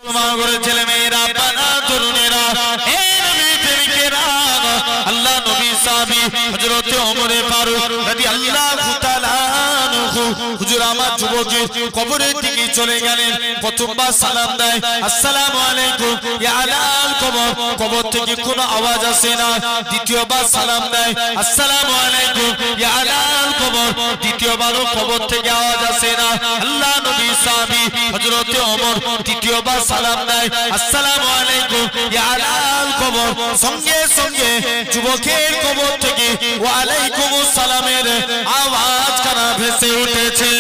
মুসলমান করে ছেলে মেয়েরা বাবা তরুণেরা হে নবী প্রেমিকেরা আল্লাহ নবী সাহাবী হযরত ওমর ফারুক রাদিয়াল্লাহু তাআলা আনহু হুজুর আমার যুবকের কবরের দিকে চলে গেলেন প্রথমবার সালাম দেয় আসসালামু আলাইকুম ইয়া আলাল কবর কবর থেকে কোনো আওয়াজ আসে না দ্বিতীয়বার সালাম দেয় আসসালামু আলাইকুম ইয়া আলাল কবর দ্বিতীয়বারও কবর থেকে আওয়াজ আসে না আল্লাহ নবী সাহাবী হযরত ওমর তৃতীয়বার সালাম দেয় আসসালামু আলাইকুম ইয়া আলাল কবর সঙ্গে সঙ্গে যুবকের কবর থেকে ওয়া আলাইকুমুস সালামের আওয়াজ কানা ভেসে উঠেছে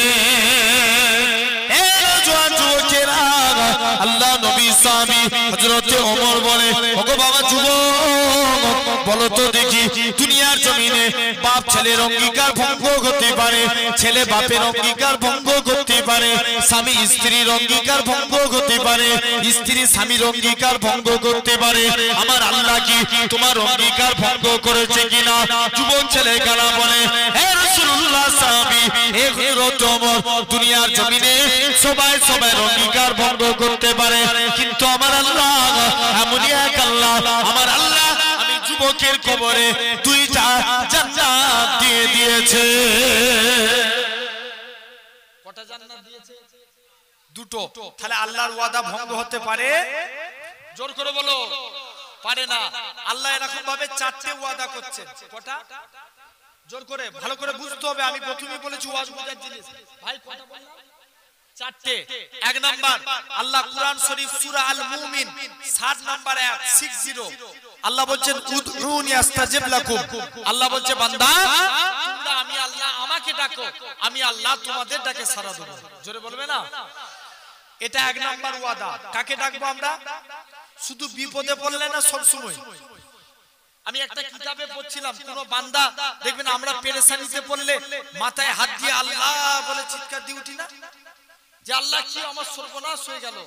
আল্লাহ নবী সাহাবী হযরত ওমর বলে ওগো বাবা যুবক বলো তো দেখি দুনিয়ার জমিনে বাপ ছেলের অঙ্গীকার ভঙ্গ করতে পারে ছেলে বাপের অঙ্গীকার ভঙ্গ করতে পারে স্বামী স্ত্রীর অঙ্গীকার ভঙ্গ করতে পারে স্ত্রী স্বামীর অঙ্গীকার ভঙ্গ করতে পারে আমার আল্লাহ কি তোমার অঙ্গীকার ভঙ্গ করেছে কিনা যুবক ছেলে গালা বলে হে রাসূলুল্লাহ সাহাবী হে হযরত ওমর দুনিয়ার জমিনে সবাই সবার অঙ্গীকার ভঙ্গ করতে পারে কিন্তু আমার আল্লাহ এমনই এক আল্লাহ আমার আল্লাহ আমি যুবকের কবরে দুইটা জান্নাত দিয়ে দিয়েছে কটা জান্নাত দিয়েছে দুটো তাহলে আল্লাহর ওয়াদা ভঙ্গ হতে পারে জোর করে বলো পারে না আল্লাহ এরকম ভাবে চারটি ওয়াদা করছেন কটা জোর করে ভালো করে বুঝতে হবে আমি প্রথমেই বলেছি ওয়াজ বুঝার জিনিস ভাই কটা বললাম চারটে এক নাম্বার আল্লাহ কুরআন শরীফ সূরা আল মুমিন 60 নাম্বার আয়াত 60 আল্লাহ বলেন উদউনি আস্তাজিব লাকুম আল্লাহ বলছে বান্দা তোমরা আমি আল্লাহ আমাকে ডাকো আমি আল্লাহ তোমাদের ডাকে সাড়া দেব জোরে বলবে না এটা এক নাম্বার ওয়াদা কাকে ডাকবো আমরা শুধু বিপদে পড়লে না সব সময় আমি একটা কিতাবে পড়ছিলাম কোন বান্দা দেখবেন আমরা পেরেশানিতে পড়লে মাথায় হাত দিয়ে আল্লাহ বলে চিৎকার দিয়ে উঠি না যে আল্লাহ কি আমার সর্বনাশ হয়ে গেল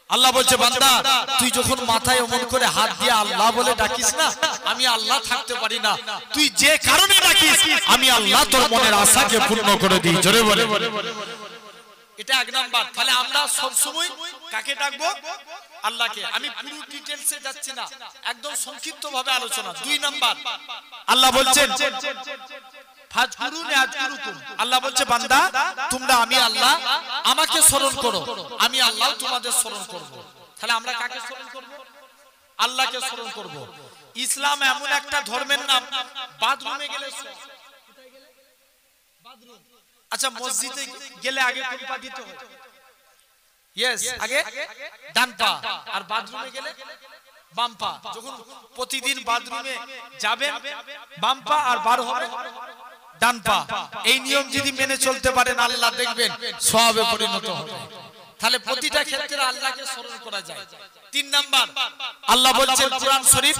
আল্লাহ বলছে বান্দা তুই যখন মাথায় অমন করে হাত দিয়ে আল্লাহ বলে ডাকিস না আমি আল্লাহ থাকতে পারি না তুই যে কারণে ডাকিস আমি আল্লাহ তোর মনের আশাকে পূর্ণ করে দিই জোরে বলে এটা এক নাম্বার তাহলে আমরা সব সময় কাকে ডাকবো আল্লাহকে আমি পুরো ডিটেইলসে যাচ্ছি না একদম সংক্ষিপ্তভাবে আলোচনা দুই নাম্বার আল্লাহ বলছেন ফাজকুরুনি আযকুরুকুম আল্লাহ বলছে বান্দা তোমরা আমি আল্লাহ আমাকে স্মরণ করো আমি আল্লাহ তোমাদের স্মরণ করব তাহলে আমরা কাকে স্মরণ করব আল্লাহকে স্মরণ করব ইসলাম এমন একটা ধর্মের নাম বাথরুমে গেলে কোথায় গেলে বাথরুম আচ্ছা মসজিদে গেলে আগে কোন পা দিতে হয় यस আগে ডান পা আর বাথরুমে গেলে বাম পা যখন প্রতিদিন বাথরুমে যাবেন বাম পা আর বার হবে ডান পা এই নিয়ম যদি মেনে চলতে পারেন আল্লাহ দেখবেন সওয়াবে পরিণত হবে তাহলে প্রতিটা ক্ষেত্রে আল্লাহকে স্মরণ করা যায় তিন নাম্বার আল্লাহ বলছেন কোরআন শরীফ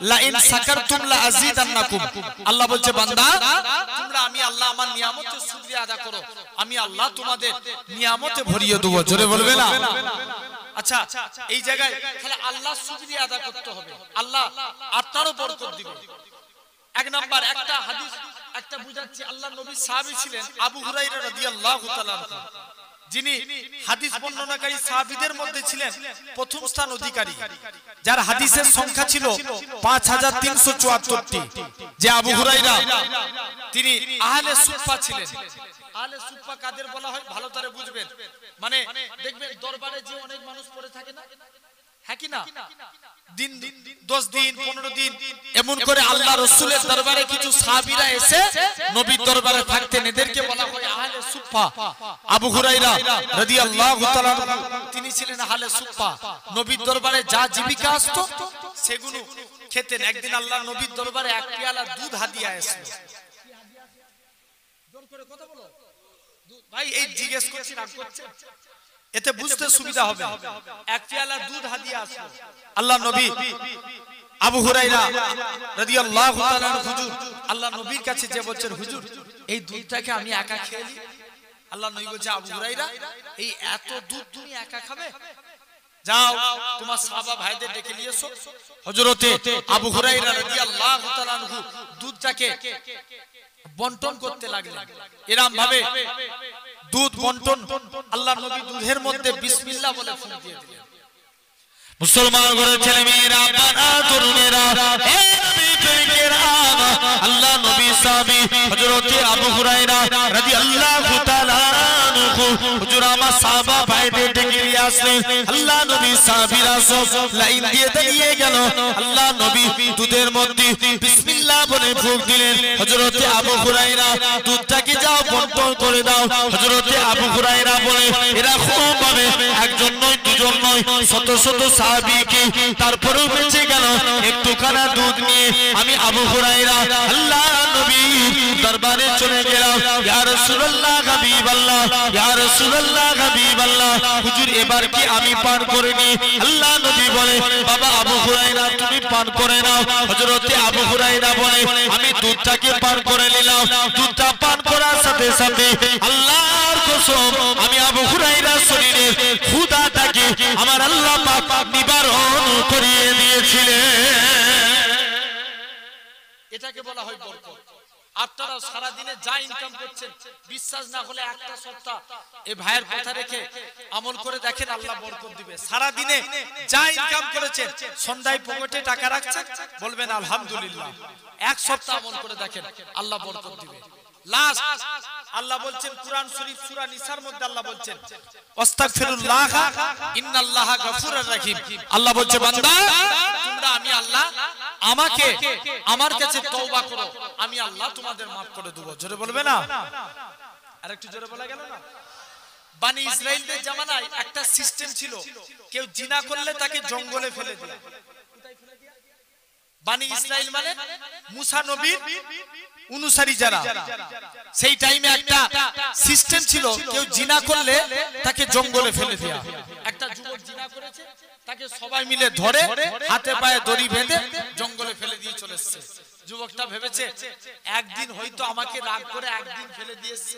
লা ইন শাকারতুম লা আযীদান্নাকুম আল্লাহ বলছে বান্দা তোমরা আমি আল্লাহ আমার নিয়ামতের শুকরিয়া আদা করো আমি আল্লাহ তোমাদের নিয়ামতে ভরিয়ে দেব জোরে বলবে না আচ্ছা এই জায়গায় তাহলে আল্লাহর শুকরিয়া আদা করতে হবে আল্লাহ আপনারও বরকত দিবেন এক নাম্বার একটা হাদিস একটা বুঝাচ্ছি আল্লাহর নবী সাহাবী ছিলেন আবু হুরায়রা রাদিয়াল্লাহু তাআলা যিনি হাদিস বর্ণনাকারী সাহাবীদের মধ্যে ছিলেন প্রথম স্থান অধিকারী যার হাদিসের সংখ্যা ছিল 5374টি যে আবু হুরায়রা তিনি আহলে সুফফা ছিলেন আহলে সুফফা কাদের বলা হয় ভালো করে বুঝবেন মানে দেখবেন দরবারে যে অনেক মানুষ পড়ে থাকে না হ্যাঁ কি না দিন 10 দিন 15 দিন এমন করে আল্লাহ রাসূলের দরবারে কিছু সাহাবীরা এসে নবীর দরবারে থাকতেন এদেরকে বলা হয় আহলে সুফফা আবু হুরায়রা রাদিয়াল্লাহু তাআলা তিনি ছিলেন আহলে সুফফা নবীর দরবারে যা জীবিকা আসতো সেগুলো খেতেন একদিন আল্লাহর নবীর দরবারে এক পেয়ালা দুধ হাদিয়া আসলো জোর করে কথা বলো ভাই এই জিজ্ঞেস করছি রাগ করছেন এতে বুঝতে সুবিধা হবে এক পেয়ালা দুধ হাদিয়া আসলো আল্লাহ নবী আবু হুরায়রা রাদিয়াল্লাহু তাআলা হুজুর আল্লাহ নবীর কাছে যে বলছেন হুজুর এই দুধটাকে আমি একা খেয়ে নিই আল্লাহ নবী বলছে আবু হুরায়রা এই এত দুধ তুমি একা খাবে যাও তোমার সাহাবা ভাইদের ডেকে নিয়ে এসো হযরতে আবু হুরায়রা রাদিয়াল্লাহু তাআলা দুধটাকে বন্টন করতে লাগলেন এরকম ভাবে দুধ বন্টন আল্লাহর নবী দুধের মধ্যে বিসমিল্লাহ বলে ফুঁক দিয়ে দিলেন মুসলমান ঘরের ছেলে মেয়েরা, বাবা তরুণেরা, হে নবী প্রেমিকেরা, আল্লাহ নবী সাহাবী হযরত আবু হুরায়রা রাদিয়াল্লাহু তাআলা আনহু হুজুর আমার সাহাবা ভাইদের ডেকে নিয়ে আসলেন। আল্লাহ নবী সাহাবীরা সব লাইন দিয়ে দাঁড়িয়ে গেল। আল্লাহ নবী দুধের মধ্যে বিসমিল্লাহ বলে ফুঁক দিলেন। হযরত আবু হুরায়রা, দুধটাকে যাও বন্টন করে দাও। হযরত আবু হুরায়রা বলে, এরকম ভাবে একজন নয়, দুজন নয়, শত শত সাহাবীকে তারপরেও বেঁচে গেল একটুখানা দুধ নিয়ে। আমি আবু হুরায়রা আল্লাহ নবী দরবারে চলে গেলাম। ইয়া রাসূলুল্লাহ হাবিবাল্লাহ, ইয়া রাসূলুল্লাহ হাবিবাল্লাহ, হুজুর এবার কি আমি পান করে নি? আল্লাহ নবী বলে, বাবা আবু হুরায়রা তুমি পান করে নাও। হযরত আবু হুরায়রা বলে, আমি দুধটাকে পান করে নিলাম। দুধটা পান করার সাথে সাথে আল্লাহর কসম আমি আবু হুরায়রার শরীরে ক্ষুধাটাকে আমার আল্লাহ পাক নিবারণ করিয়ে দিয়েছিলেন। এটাকে বলা হয় বরকত। আপনারা সারা দিনে যা ইনকাম করছেন, বিশ্বাস না হলে একটা সপ্তাহ এই ভাইয়ের কথা রেখে আমল করে দেখেন, আল্লাহ বরকত দিবে। সারা দিনে যা ইনকাম করেছেন, সন্ধ্যায় পকেটে টাকা রাখছেন, বলবেন আলহামদুলিল্লাহ। এক সপ্তাহ আমল করে দেখেন, আল্লাহ বরকত দিবে। লাস্ট আল্লাহ বলছেন কুরআন শরীফ সূরা নিসার মধ্যে আল্লাহ বলছেন, আস্তাগফিরুল্লাহ ইন্নাল্লাহা গফুরুর রহিম। আল্লাহ বলছে, বান্দা তোমরা আমি আল্লাহ আমাকে আমার কাছে তওবা করো, আমি আল্লাহ তোমাদের maaf করে দেব। জোরে বলবে না? আরেকটু জোরে বলা গেল না? বানি ইসরাইলদের জামানায় একটা সিস্টেম ছিল, কেউ জিনা করলে তাকে জঙ্গলে ফেলে দেয়া। বানি ইসরাইল মানে মুসা নবীর অনুসারী যারা, সেই টাইমে একটা সিস্টেম ছিল, কেউ জিনা করলে তাকে জঙ্গলে ফেলে দেয়া। একটা যুবক জিনা করেছে, তাকে সবাই মিলে ধরে হাতে পায়ে দড়ি বেঁধে জঙ্গলে ফেলে দিয়ে চলে এসেছে। যুবকটা ভেবেছে একদিন হয়তো আমাকে রাগ করে একদিন ফেলে দিয়েছে।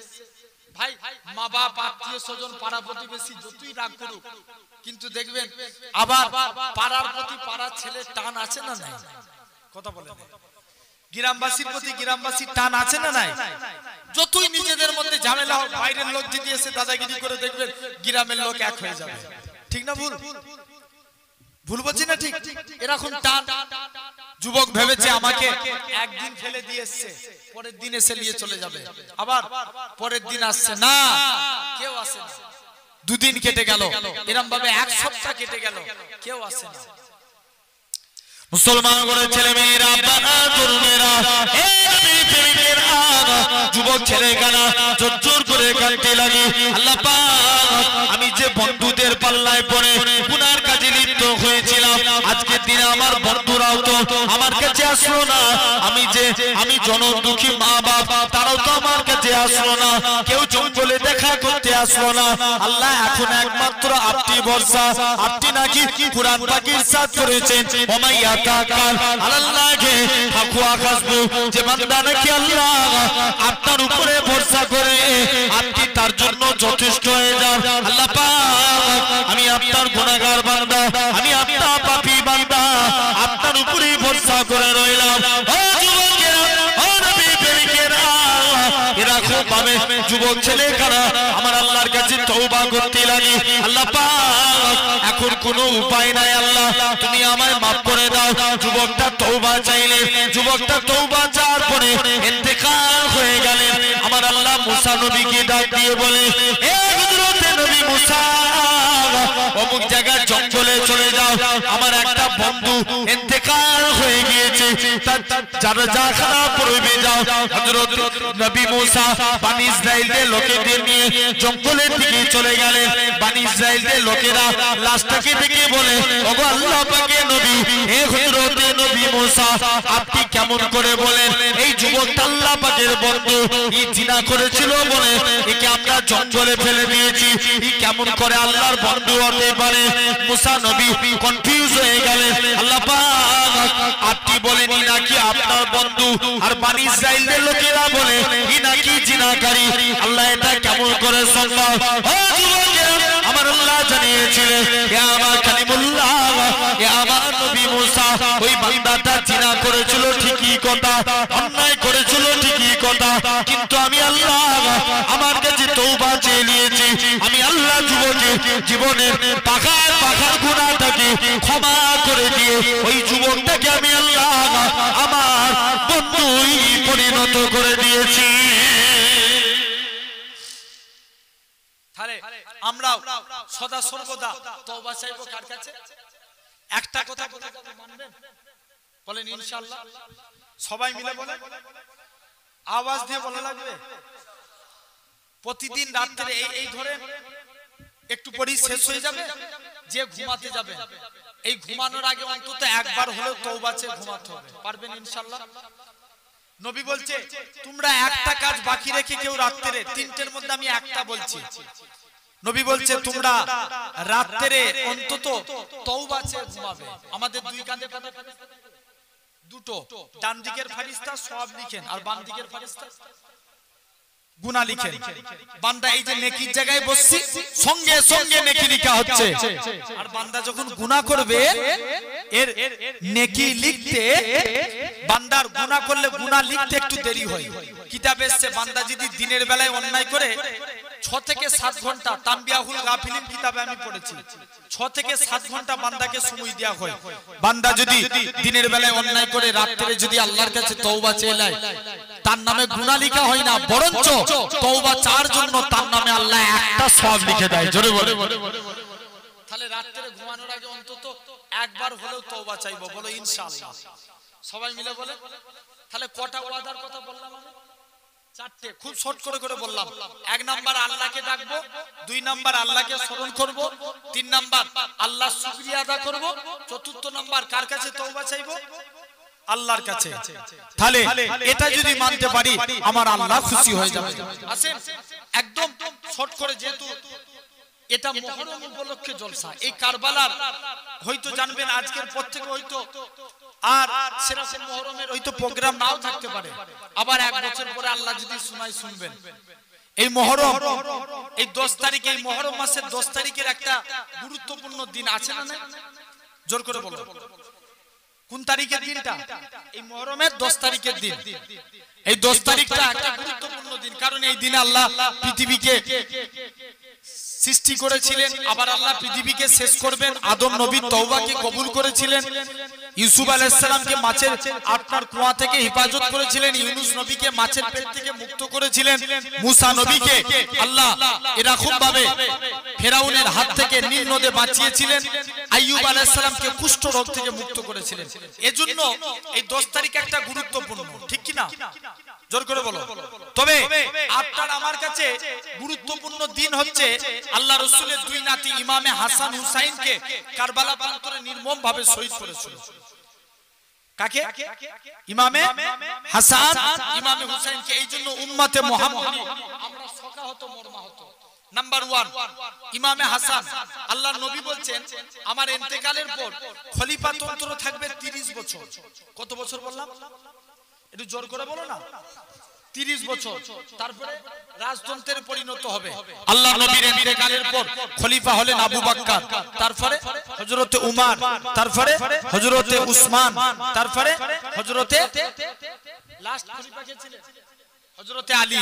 ভাই মা বাপ আত্মীয় স্বজন পাড়া প্রতিবেশী যতই রাগ করুক, কিন্তু দেখবেন আবার পাড়ার প্রতি পাড়ার ছেলের টান আছে না নাই? কথা বলে গ্রামবাসীর প্রতি গ্রামবাসীর টান আছে না নাই? যতই নিজেদের মধ্যে ঝামেলা হোক, বাইরের লোক যদি এসে দাদাগিরি করে দেখবেন গ্রামের লোক এক হয়ে যাবে। ঠিক না ভুল? ভুল বলছি না ঠিক? এরকম টান। যুবক ভেবেছে আমাকে একদিন ফেলে দিয়ে এসছে, পরের দিন এসে নিয়ে চলে যাবে। আবার পরের দিন আসছে না, কেউ আসে না। দুদিন কেটে গেল, এরকম ভাবে এক সপ্তাহ কেটে গেল, কেউ আসে না। মুসলমান ঘরের ছেলে মেয়েরা, বাবা তরুণেরা, হে নবী প্রেমিকেরা, যুবক ছেলেখানা জোর করে কাঁদতে লাগে। আল্লাহ পাক, আমি যে বন্ধুদের পাল্লায় পড়ে গুনার কাজে লিপ্ত হয়েছিলাম, আজকের দিনে আমার বন্ধুরাও তো আমার কাছে আসলো না। আমি জনম দুঃখী মা বাপ, তারাও তো আমার কাছে আসলো না। কেউ জঙ্গলে দেখা করতে আসলো না। আল্লাহ এখন একমাত্র আপনি ভরসা। আপনি নাকি কুরআন পাক ইরশাদ করেছেন, ওমাইয়া তাকাল আল্লাহকে ফাকুয়া কাসবু, যে বান্দা নাকি আল্লাহ আপনার উপরে ভরসা করে আপনি তার জন্য যথেষ্ট হয়ে যান। আল্লাহ পাক, আমি আপনার গুনাহগার বান্দা, আমি আপনার পাপী বান্দা, আপনার উপরেই ভরসা করে রইলাম। ও যুবকেরা, ও নবী প্রেমিকেরা, এরকম ভাবে যুবক ছেলেরা আমার আল্লাহর কাছে তওবা করতে লাগে। আল্লাহ পাক, এখন কোনো উপায় নাই, আল্লাহ তুমি আমায় maaf করে দাও। যুবকটা তওবা চাইলে, যুবকটা তওবা চাওয়ার পরে ইন্তেকাল হয়ে গেলেন। আমার আল্লাহ মুসা নবীকে ডাক দিয়ে বলে, হে হযরত নবী মুসা, অমুক জায়গায় জঙ্গলে চলে যাও, আমার একটা বন্ধু ইন্তেকাল হয়ে গিয়েছে, তার জানাজা পড়বে যাও। হযরত নবী মুসা বানি ইসরাইলের লোকেদের নিয়ে জঙ্গলের দিকে চলে গেলেন। বানি ইসরাইলের লোকেরা লাশটাকে দেখে বলে, ওগো আল্লাহ পাকের নবী, হে হযরত নবী মুসা, আপনি কেমন করে বলেন এই যুবকটা আল্লাহ পাকের বন্ধু, ই জিনা করেছিল বলে একে আমরা জঙ্গলে ফেলে দিয়েছি, ই কেমন করে আল্লাহর বন্ধু হতে পারে? মুসা নবী কনফিউজ হয়ে গেলেন। আল্লাহ পাক, আপনি বলেন ই নাকি আপনার বন্ধু, আর বানি ইসরাইলের লোকেরা বলে ই নাকি জিনাকারী। আল্লাহ এটা কেমন করে সম্ভব? ও যুবকেরা, আমার আল্লাহ জানিয়েছিলেন, হে আমার কালিমুল্লাহ, হে আমার নবী মুসা, ওই বান্দাটা জিনা করেছিল ঠিকই কথা, অন্যায় করেছিল ঠিকই কথা, কিন্তু আমি আল্লাহ আমার কাছে তওবা চেয়ে নিয়েছি। আমি আল্লাহ যুবকের জীবনের পাখার গুনাহটাকে ক্ষমা করে দিয়ে ওই যুবকটাকে আমি আল্লাহ আমার বন্ধুই পরিণত করে দিয়েছি। তাহলে আমরা সদা সর্বদা তওবা চাইবো কার কাছে? একটা কথা বলে মানবেন? বলেন ইনশাআল্লাহ। সবাই মিলে বলেন, আওয়াজ দিয়ে বলা লাগবে। প্রতিদিন রাত্রে এই ধরে একটু পরেই শেষ হয়ে যাবে, যে ঘুমাতে যাবে এই ঘুমানোর আগে অন্তত একবার হলেও তওবা চেয়ে ঘুমাতে হবে। পারবেন ইনশাআল্লাহ? নবী বলছে তোমরা একটা কাজ বাকি রেখে কেউ রাত্রে, তিনটের মধ্যে আমি একটা বলছি, নবী বলছে তোমরা রাত্রে অন্তত তওবা চেয়ে ঘুমাবে। আমাদের দুই কাঁধে দুটো, ডান দিকের ফেরেশতা সওয়াব লিখেন আর বাম দিকের ফেরেশতা গুনাহ লিখেন। বান্দা এই যে নেকির জায়গায় বসছি, সঙ্গে সঙ্গে নেকি লেখা হচ্ছে, আর বান্দা যখন গুনাহ করবে এর নেকি লিখতে, বান্দার গুনাহ করলে গুনাহ লিখতে একটু দেরি হয়। কিতাবে এসেছে বান্দা যদি দিনের বেলায় অন্যায় করে 6 থেকে 7 ঘন্টা, তানবিয়াহুল গাফিলিন কিতাবে আমি পড়েছি, 6 থেকে 7 ঘন্টা বান্দাকে সময় দেওয়া হয়। বান্দা যদি দিনের বেলায় অন্যায় করে রাত্রে যদি আল্লাহর কাছে তওবা চেয়ে নেয়, তার নামে গুনাহ লেখা হয় না, বরঞ্চ তওবা চাওয়ার জন্য তার নামে আল্লাহ একটা সওয়াব লিখে দেয়। জোরে বলে। তাহলে রাত্রে ঘুমানোর আগে অন্তত একবার হলেও তওবা চাইবো, বলো ইনশাআল্লাহ। সবাই মিলে বলে। তাহলে কটা ওয়াদার কথা বললাম আমি? 4টে, খুব শর্ট করে বললাম। 1 নাম্বার আল্লাহকে ডাকবো, 2 নাম্বার আল্লাহকে স্মরণ করব, 3 নাম্বার আল্লাহর শুকরিয়া আদা করব, 4র্থ নাম্বার কার কাছে তওবা চাইবো? আল্লাহর কাছে। তাহলে এটা যদি মানতে পারি আমার আল্লাহ খুশি হয়ে যাবে। আসেন একদম শর্ট করে, যেহেতু এটা মুহররম উপলক্ষে জলসা, এই কারবালার হয়তো জানবেন আজকের পর থেকে হয়তো আর সেরকম মুহররমের হয়তো প্রোগ্রাম নাও থাকতে পারে, আবার 1 বছর পরে আল্লাহ যদি শোনায় শুনবেন। এই মুহররম, এই 10 তারিখ, এই মুহররম মাসের 10 তারিখের একটা গুরুত্বপূর্ণ দিন আছে না? জোর করে বলো কোন তারিখের দিনটা? এই মুহররমের 10 তারিখের দিন। এই 10 তারিখটা একটা গুরুত্বপূর্ণ দিন, কারণ এই দিনে আল্লাহ পৃথিবীকে সৃষ্টি করেছিলেন, আবার আল্লাহ পৃথিবীকে শেষ করবেন। আদম নবী তওবাকে কবুল করেছিলেন, ইউসুফ আলাইহিস সালামকে মাছের আটটার কুয়া থেকে হেফাজত করেছিলেন, ইউনূস নবীকে মাছের পেট থেকে মুক্ত করেছিলেন, মুসা নবীকে আল্লাহ এরকম ভাবে ফেরাউনের হাত থেকে নীল নদে বাঁচিয়েছিলেন, আইয়ুব আলাইহিস সালামকে কুষ্ঠ রোগ থেকে মুক্ত করেছিলেন। এজন্য এই 10 তারিখ একটা গুরুত্বপূর্ণ, ঠিক কি না? জোর করে বলো। তবে আপনার আমার কাছে গুরুত্বপূর্ণ দিন হচ্ছে আল্লাহ রাসূলের 2 নাতি ইমামে হাসান হুসাইনকে কারবালা প্রান্তরে নির্মম ভাবে শহীদ করেছিল। কাকে? ইমামে হাসান, ইমামে হুসাইনকে। এইজন্য উম্মতে মুহাম্মাদি আমরা শোকাহত মর্মাহত। নাম্বার 1 ইমামে হাসান, আল্লাহর নবী বলছেন আমার ইন্তেকালের পর খলিফাতন্ত্র থাকবে 30 বছর। কত বছর বললাম? একটু জোর করে বলো না। 30 বছর, তারপরে রাজতন্ত্রের পরিণত হবে। আল্লাহ নবীর ইন্তেকালের পর খলিফা হলেন আবু বকর, তারপরে হযরতে উমর, তারপরে হযরতে উসমান, তারপরে হযরতে লাস্ট খলিফা কে ছিলেন? হযরতে আলী।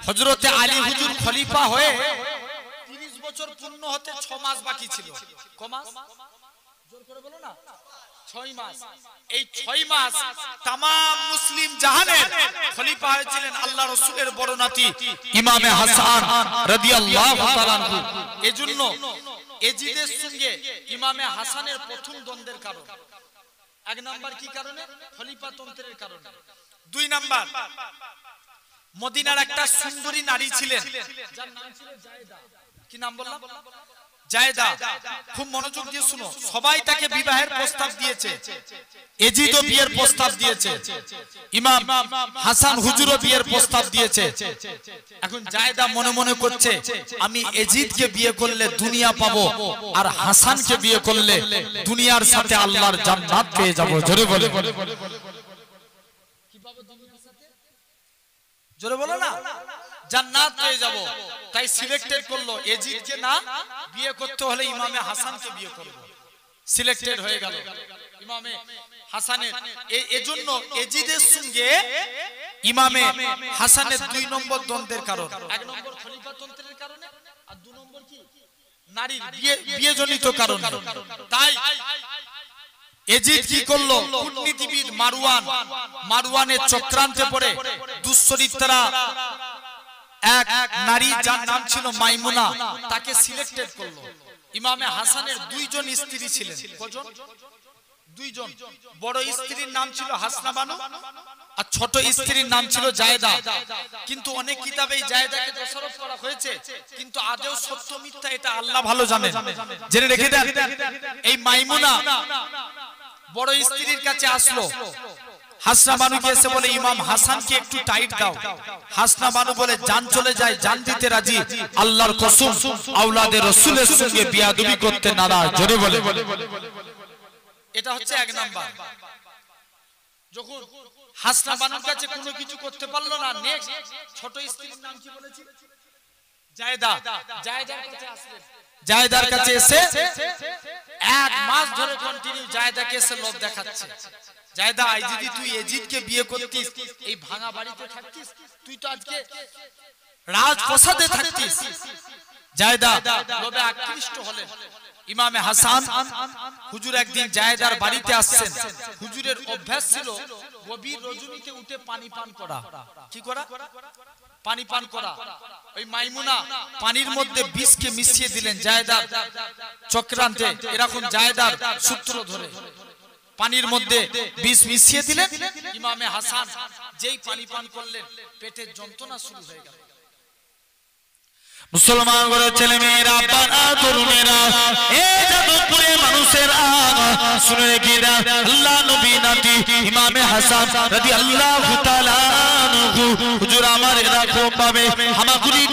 হযরতে আলী হুজুর খলিফা হয়ে 30 বছর পূর্ণ হতে 6 মাস বাকি ছিল। ক মাস? জোর করে বলো না। 6 মাস। এই 6 মাস তাম মুসলিম জাহানের খলিফা হয়েছিলেন আল্লাহ রাসূলের বড় নাতি ইমামে হাসান রাদিয়াল্লাহু তাআলা আনহু। এজন্য এজিদের সঙ্গে ইমামে হাসানের প্রথম দ্বন্দ্বের কারণ 1 নাম্বার কি কারণে? খলিফাতন্ত্রের কারণে। 2 নাম্বার মদিনার একটা সুন্দরী নারী ছিলেন, যার নাম ছিল জায়েদা। কি নাম বললাম? জায়েদা। খুব মনোযোগ দিয়ে শুনো, সবাই তাকে বিবাহের প্রস্তাব দিয়েছে, এজিদও বিয়ের প্রস্তাব দিয়েছে, ইমাম হাসান হুজুরও বিয়ের প্রস্তাব দিয়েছে। এখন জায়েদা মনে মনে করছে আমি এজিদকে বিয়ে করলে দুনিয়া পাবো, আর হাসানকে বিয়ে করলে দুনিয়ার সাথে আল্লাহর জান্নাত পেয়ে যাব। জোরে বলে। কি পাবো দুনিয়ার সাথে? জোরে বলো না। জান্নাত পেয়ে যাব। তাই সিলেক্টেড করলো এজিদকে না, বিয়ে করতে হলে ইমামে হাসানকে বিয়ে করব। সিলেক্টেড হয়ে গেল ইমামে হাসানের। এজন্য এজিদের সঙ্গে ইমামে হাসানের 2 নম্বর দ্বন্দ্বের কারণ। 1 নম্বর খলিফাতন্ত্রের কারণে, আর 2 নম্বর কি? নারীর বিয়েজনিত কারণে। তাই এজিদ কি করলো? কূটনীতিবিদ মারওয়ানের চক্রান্তে পড়ে দুশ্চরিত্রা এক নারী যার নাম ছিল মাইমুনা, তাকে সিলেক্টেড করলো। ইমামে হাসানের দুইজন স্ত্রী ছিলেন। কজন? দুইজন। বড় স্ত্রীর নাম ছিল হাসনা বানু আর ছোট স্ত্রীর নাম ছিল জায়েদা। কিন্তু অনেক কিতাবে এই জায়েদাকে দোষারোপ করা হয়েছে, কিন্তু আদৌ সত্য মিথ্যা এটা আল্লাহ ভালো জানেন। জেনে রেখে দেন, এই মাইমুনা বড় স্ত্রীর কাছে আসলো। হাসনা বানুকে এসে বলে, ইমাম হাসানকে একটু টাইট দাও। হাসনা বানু বলে, জান চলে যায়, জান দিতে রাজি, আল্লাহর কসম আওলাদে রাসূলের সঙ্গে বিয়াদবি করতে নারাজ। জোরে বলে। এটা হচ্ছে এক নাম্বার। যখন হাসনা বানুর কাছে কোনো কিছু করতে পারলো না, নেক্সট ছোট স্ত্রীর নাম কি বলেছি? জায়েদা। জায়েদার কাছে আসলেন। জায়েদার কাছে এসে এক মাস ধরে কন্টিনিউ জায়েদাকে এসে লোভ দেখাচ্ছে। জায়েদা, আজ যদি তুই এজিদকে বিয়ে করতিস, এই ভাঙা বাড়িতে থাকতিস, তুই তো আজকে রাজপ্রাসাদে থাকতিস। জায়েদা লোভে আকৃষ্ট হলেন। ইমামে হাসান হুজুর একদিন জায়েদার বাড়িতে আসছেন। হুজুরের অভ্যাস ছিল গভীর রজনীতে উঠে পানি পান করা। কি করা? পানি পান করা। ওই মাইমুনা পানির মধ্যে বিষকে মিশিয়ে দিলেন জায়েদার চক্রান্তে। এরকম জায়েদার সূত্র ধরে পানির মধ্যে বিষ মিশিয়ে দিলেন। ইমামে হাসান যেই পানি পান করলেন, পেটের যন্ত্রণা শুরু হয়ে গেল। মুসলমান ঘরের ছেলে মেয়েরা, বাবা তরুণেরা, এই যাদবপুরে মানুষেরা শুনে রেখে দেন, আল্লাহ নবী নাতি ইমামে হাসান রাদিয়াল্লাহু তাআলা আনহু হুজুর আমার এরকম ভাবে হামাগুড়ি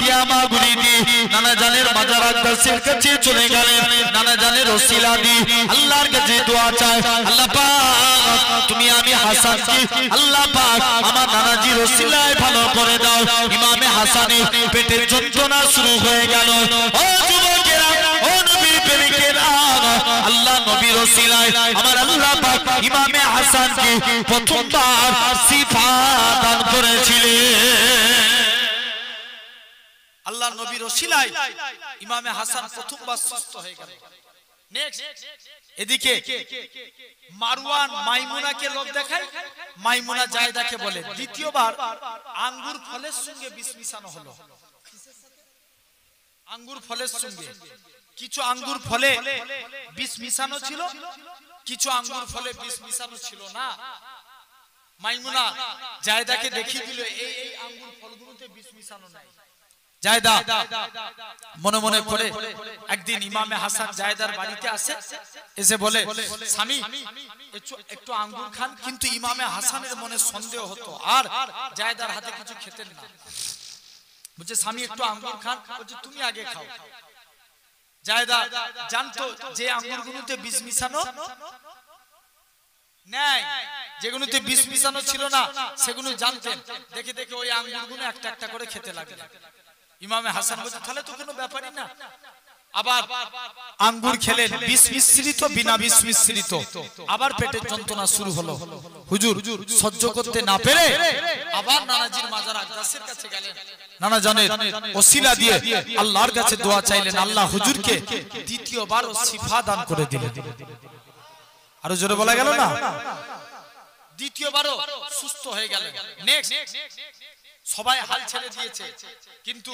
দি নানা জানের মাজার আকদাসের কাছে চলে গেলেন। নানা জানের ওসিলা দি আল্লাহর কাছে দোয়া চায়, আল্লাহ পাক তুমি আমি হাসানকে আল্লাহ পাক আমার নানাজির ওসিলায় ভালো করে দাও। ইমামে হাসানের পেটের যন্ত্রণা শুরু হয়ে গেল। ও যুবকেরা, ও নবীর প্রেমিকেরা, আল্লাহ নবীর ওসিলায় আমার আল্লাহ পাক ইমামে হাসানকে প্রথমবার শিফা দান করেছিলেন। আল্লাহ নবীর ওসিলায় ইমামে হাসান প্রথমবার সুস্থ হয়ে গেল। নেক্সট এদিকে মারওয়ান মাইমুনাকে লোভ দেখায়। মাইমুনা জায়েদাকে বলে, দ্বিতীয়বার আঙ্গুর ফলের সঙ্গে বিষ মিশানো হলো। আঙ্গুর ফলের সঙ্গে কিছু আঙ্গুর ফলে বিষ মিশানো ছিল, কিছু আঙ্গুর ফলে বিষ মিশানো ছিল না। মাইমুনা জায়েদাকে দেখিয়ে দিল, এই এই আঙ্গুর ফলগুলোতে বিষ মিশানো নাই। জায়েদা মনে মনে করে একদিন ইমামে হাসান জায়েদার বাড়িতে আসে, এসে বলে, স্বামী একটু আঙ্গুর খান। কিন্তু ইমামে হাসানের মনে সন্দেহ হতো, আর জায়েদার হাতে কিছু খেতেন না। বলছে, স্বামী একটু আঙ্গুর খান। বলছে, তুমি আগে খাও। জায়েদা জানতো যে আঙ্গুরগুলোতে বিষ মিশানো নাই, যেগুলোতে বিষ মিশানো ছিল না সেগুলো জানতেন। দেখে দেখে ওই আঙ্গুরগুলো একটা একটা করে খেতে লাগলেন। ইমামে হাসান বলছে, তাহলে তো কোনো ব্যাপারই না। আবার আঙ্গুর খেলেন, বিষ মিশ্রিত বিনা বিষ মিশ্রিত। আবার পেটের যন্ত্রণা শুরু হলো। হুজুর সহ্য করতে না পেরে আবার নানাজির মাজার আকদাসের কাছে গেলেন। নানা জানের ওসিলা দিয়ে আল্লাহর কাছে দোয়া চাইলেন। আল্লাহ হুজুরকে দ্বিতীয়বার শিফা দান করে দিলেন। আরো জোরে বলা গেল না? দ্বিতীয়বারও সুস্থ হয়ে গেলেন। নেক্সট সবাই হাল ছেড়ে দিয়েছে, কিন্তু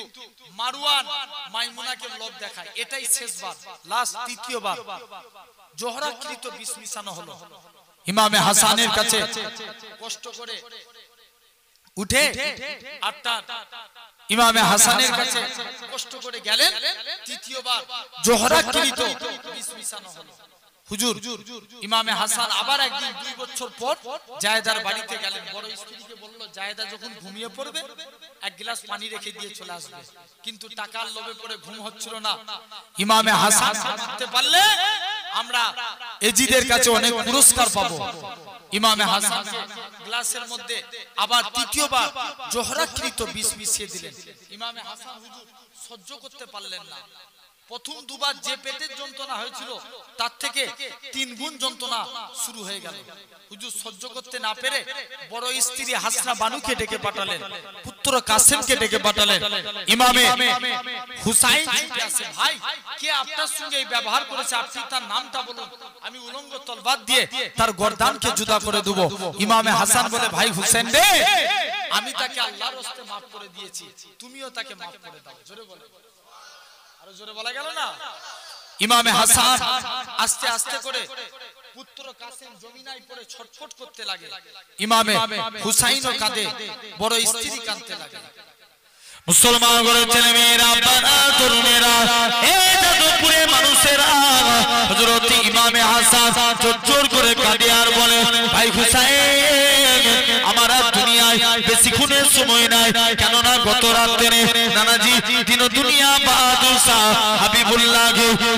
মারওয়ান মাইমুনাকে লোভ দেখায়। এটাই শেষবার, লাস্ট তৃতীয়বার জোহরাকৃত বিষ মিশানো হলো। ইমামে হাসানের কাছে কষ্ট করে উঠে ইমামে হাসানের কাছে কষ্ট করে গেলেন। তৃতীয়বার জোহরাকৃত বিষ মিশানো হলো। হুজুর ইমামে হাসান আবার একদিন 2 বছর পর জায়েদার বাড়িতে গেলেন। বড় স্ত্রীকে বলল, জায়েদা যখন ঘুমিয়ে পড়বে এক গ্লাস পানি রেখে দিয়ে চলে আসবে। কিন্তু টাকার লোভে পড়ে ঘুম হচ্ছিল না। ইমামে হাসান ভাবতে পারলে আমরা এজিদের কাছে অনেক পুরস্কার পাবো। ইমামে হাসান গ্লাসের মধ্যে আবার তৃতীয়বার জোহরাকৃত বিষ মিশিয়ে দিলেন। ইমামে হাসান হুজুর সহ্য করতে পারলেন না। প্রথম দুবার যে পেটের যন্ত্রণা হয়েছিল তার থেকে 3 গুণ যন্ত্রণা শুরু হয়ে গেল। হুজুর সহ্য করতে না পেরে বড় স্ত্রী হাসনা বানুকে ডেকে পাঠালেন, পুত্র কাসেমকে ডেকে পাঠালেন। ইমামে হুসাইন ছুটে আসে, ভাই কে আপনার সঙ্গে এই ব্যবহার করেছে, আপনি তার নামটা বলুন, আমি উলঙ্গ তলবার দিয়ে তার গর্দানকে জুদা করে দেব। ইমামে হাসান বলে, ভাই হুসেন রে, আমি তাকে আল্লাহর রাস্তে maaf করে দিয়েছি, তুমিও তাকে maaf করে দাও। জোরে বলে, আরো জোরে বলা গেল না? ইমামে হাসান আস্তে আস্তে করে পুত্র কাসেম জমিনায় পড়ে ছটফট করতে লাগে। ইমামে হুসাইনও কাঁদে, বড় স্ত্রী কাঁদতে লাগে। মুসলমান ঘরের ছেলে মেয়েরা, বাবা তরুণেরা, এই যাদবপুরে মানুষেরা, হযরত ইমামে হাসান জোর করে কাঁদে আর বলে, ভাই হুসাইন, আমার আর দুনিয়ায় বেশিক্ষণের সময় নাই, কেননা গত রাত্রে নানাজি দিন দুনিয়া বাহাদুর শাহ হাবিবুল্লাহ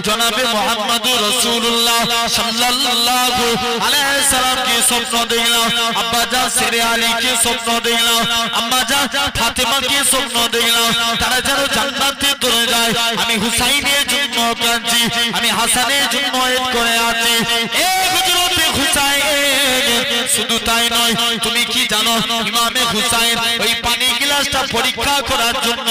জনাবে মুহাম্মদুর রাসূলুল্লাহ সাল্লাল্লাহু আলাইহি সাল্লামকে স্বপ্ন দেখলাম, আব্বা জান শেরে আলীকে স্বপ্ন দেখলাম, আম্মা জান ফাতেমাকে স্বপ্ন দেখলাম, তারা যেন জান্নাতে চলে যায়। আমি হুসাইনের জন্য কাঁদছি, আমি হাসানের জন্য ওয়েট করে আছি। এ হযরত হুসাইন, শুধু তাই নয়, তুমি কি জানো ইমামে হুসাইন ওই পানি গ্লাসটা পরীক্ষা করার জন্য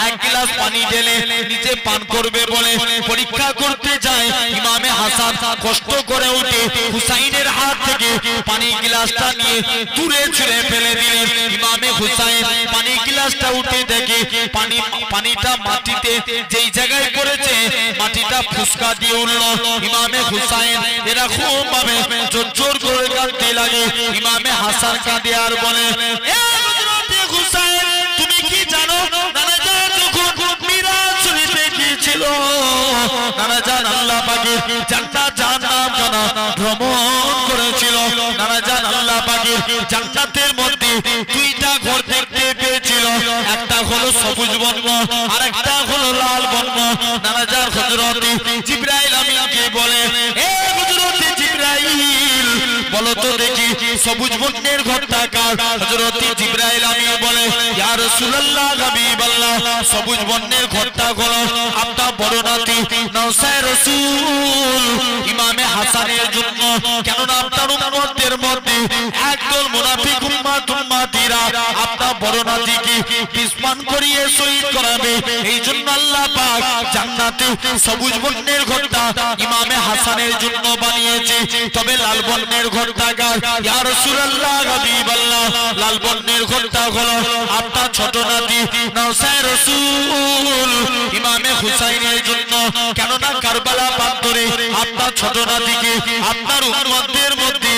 1 গ্লাস পানি ঢেলে নিজে পান করবে বলে পরীক্ষা করতে যায়। ইমামে হাসান কষ্ট করে উঠে হুসাইনের হাত থেকে পানি গ্লাসটা নিয়ে দূরে ছুঁড়ে ফেলে দিলেন। ইমামে হুসাইন পানি গ্লাসটা উঠে দেখে পানিটা মাটিতে যেই জায়গায় পড়েছে মাটিটা ফুসকা দিয়ে উঠল। ইমামে হুসাইন এরকম ভাবে জোর করে কাঁদতে লাগে। ইমামে হাসান কাঁদে আর বলে, এ হযরত হুসাইন, তুমি কি জানো নানা জান যখন মিরাজ শরীফে গিয়েছিল, নানা জান আল্লাহ পাকের জান্নাত জাহান্নাম জানা ভ্রমণ করেছিল। নানা জান আল্লাহ পাকের জান্নাতের মধ্যে 2টা ঘর দেখতে পেয়েছিল, একটা হলো সবুজ বর্ণ আর একটা হলো লাল বর্ণ। নানা জান হযরত জিবরাইল আমিনকে বলে, এ হযরত জিবরাইল, বলো তো দেখি সবুজ বর্ণের ঘরটা কার? হযরত জিবরাইল আমিন বলে, ইয়া রাসূলুল্লাহ হাবিবাল্লাহ, সবুজ বর্ণের ঘরটা হলো আপনার বড় নাতি নওসায় রাসূল ইমামে হাসানের জন্য, কেননা আপনার উম্মতের মধ্যে একদল মুনাফিক উম্মতিরা আপনার বড় নাতিকে বিস্মান করিয়ে শহীদ করাবে। এই জন্য আল্লাহ পাক জান্নাতে সবুজ বর্ণের ঘরটা ইমামে হাসানের জন্য বানিয়েছে। তবে লাল বর্ণের ঘরটা কার? ইয়া রাসূলুল্লাহ হাবিবাল্লাহ, লাল বর্ণের ঘরটা হলো আপনার ছোট নাতি নওসায় রাসূল ইমামে হুসাইনের জন্য, কেননা কারবালা প্রান্তরে আপনার ছোট নাতিকে আপনার উম্মতের মধ্যে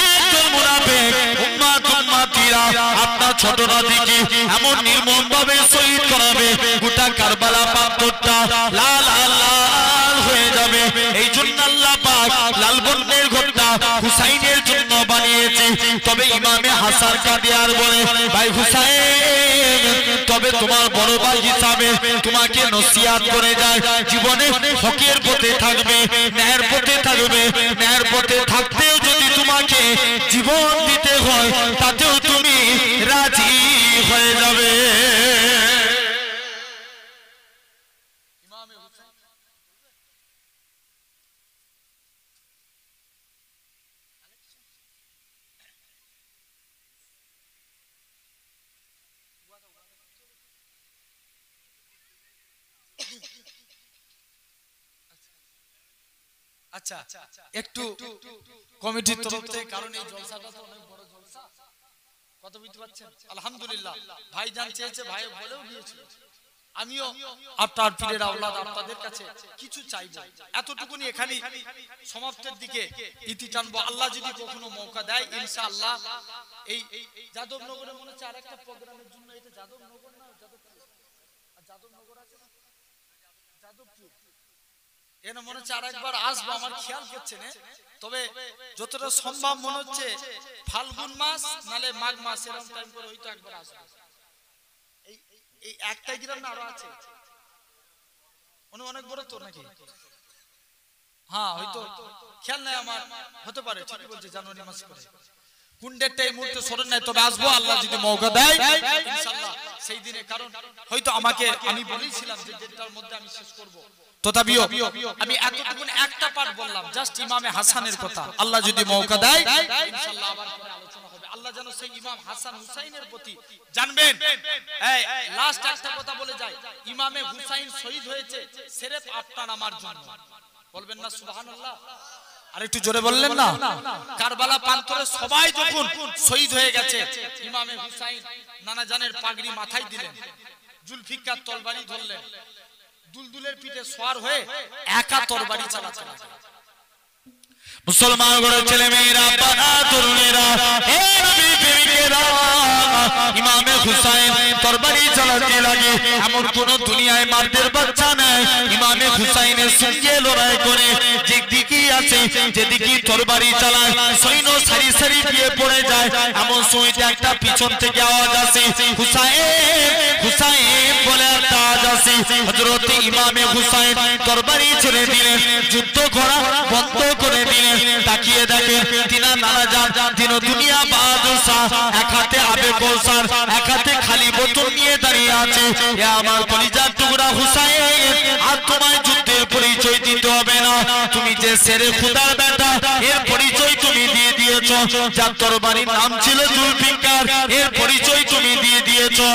একদল মুনাফিক উম্মতিরা আপনার ছোট নাতিকে এমন নির্মম ভাবে শহীদ করাবে, গোটা কারবালা প্রান্তরটা লাল লাল হয়ে যাবে। এই জন্য আল্লাহ পাক লাল বর্ণের ঘরটা হুসাইনের জন্য বানিয়েছে। তবে ইমামে হাসান কাঁদে আর বলে, ভাই হুসাইন, তবে তোমার বড় ভাই হিসাবে তোমাকে নসিহত করে যায়, জীবনে হকের পথে থাকবে, ন্যায়ের পথে থাকবে, ন্যায়ের পথে থাকতেও যদি তোমাকে জীবন দিতে হয় তাতেও তুমি রাজি হয়ে যাবে। আচ্ছা, একটু কমিটির তরফ থেকে, কারণ এই জলসাটা তো অনেক বড় জলসা, কত বুঝতে পারছেন? আলহামদুলিল্লাহ, ভাই জান চেয়েছে, ভাই বলেও দিয়েছিল, আমিও আপনার পীরের আওলাদ আপনাদের কাছে কিছু চাইবো। এতটুকুনি এখানে সমাপ্তের দিকে ইতি টানবো। আল্লাহ যদি কখনো মৌকা দেয় ইনশাআল্লাহ এই যাদবনগরে মনে হচ্ছে আরেকটা প্রোগ্রামের জন্য, এটা যাদবনগর না যাদবনগর আছে না, যাদবপুর, এনে মনে হচ্ছে আরেকবার আসবো, আমার খেয়াল করছে না। তবে যতটা সম্ভব মনে হচ্ছে ফাল্গুন মাস নালে মাঘ মাস এরকম টাইম করে হয়তো একবার আসবো। এই একটাই গ্রাম না আরো আছে? অনেক বড় তো নাকি? হ্যাঁ হয়তো খেয়াল নাই আমার, হতে পারে, ঠিকই বলছে, জানুয়ারি মাস করে। কোন ডেটটা এই মুহূর্তে স্মরণ নাই, তবে আসবো আল্লাহ যদি মৌকা দেয় ইনশাআল্লাহ সেই দিনে। কারণ হয়তো আমাকে, আমি বলেছিলাম যে ডেটটার মধ্যে আমি শেষ করব, তথাপিও আমি এতটুকু একটা পাঠ বললাম, জাস্ট ইমামে হাসানের কথা। আল্লাহ যদি মৌকা দেয় ইনশাআল্লাহ আবার পরে আলোচনা হবে। আল্লাহ যেন সেই ইমাম হাসান হুসাইনের প্রতি জানবেন। এই লাস্ট একটা কথা বলে যায়, ইমামে হুসাইন শহীদ হয়েছে সির্ফ আপনার আমার জন্য। বলবেন না সুবহানাল্লাহ? আর একটু জোরে বললেন না? কারবালা প্রান্তরে সবাই যখন শহীদ হয়ে গেছে, ইমামে হুসাইন নানা জানের পাগড়ি মাথায় দিলেন, জুলফিকার তরবারি ধরলেন, দুলদুলের পিঠে সওয়ার হয়ে একা তরবারি চালাতে লাগলেন। মুসলমান ঘরের ছেলে মেয়েরা, বাবা তরুণেরা, হে নবী প্রেমিকেরা, ইমামে হুসাইন তরবারি চালাতে লাগে। এমন কোন দুনিয়ায় মারদের বাচ্চা নাই ইমামে হুসাইনের সঙ্গে লড়াই করে যেদিকে আছে যেদিকে তরবারি চালায় সৈন্য সারি সারি দিয়ে পড়ে যায়। এমন সময়তে একটা পিছন থেকে আওয়াজ আসে, হুসাইন হুসাইন বলে একটা আওয়াজ আসে। হযরত ইমামে হুসাইন তরবারি ছেড়ে দিলেন, যুদ্ধ করা বন্ধ করে দিলেন। তাকিয়ে দেখেন তিনা নানা জান তিন দুনিয়া বাদশাহ, এক হাতে আবে কৌসার, এক হাতে খালি বোতল নিয়ে দাঁড়িয়ে আছে। এ আমার কলিজার টুকরা হুসাইন, আর তোমায় যুদ্ধের পরিচয় দিতে হবে না। তুমি যে শেরে খুদার বেটা, এর পরিচয় তুমি দিয়ে দিয়েছো। যার তরবারির নাম ছিল জুলফিকার, এর পরিচয় তুমি দিয়ে দিয়েছো।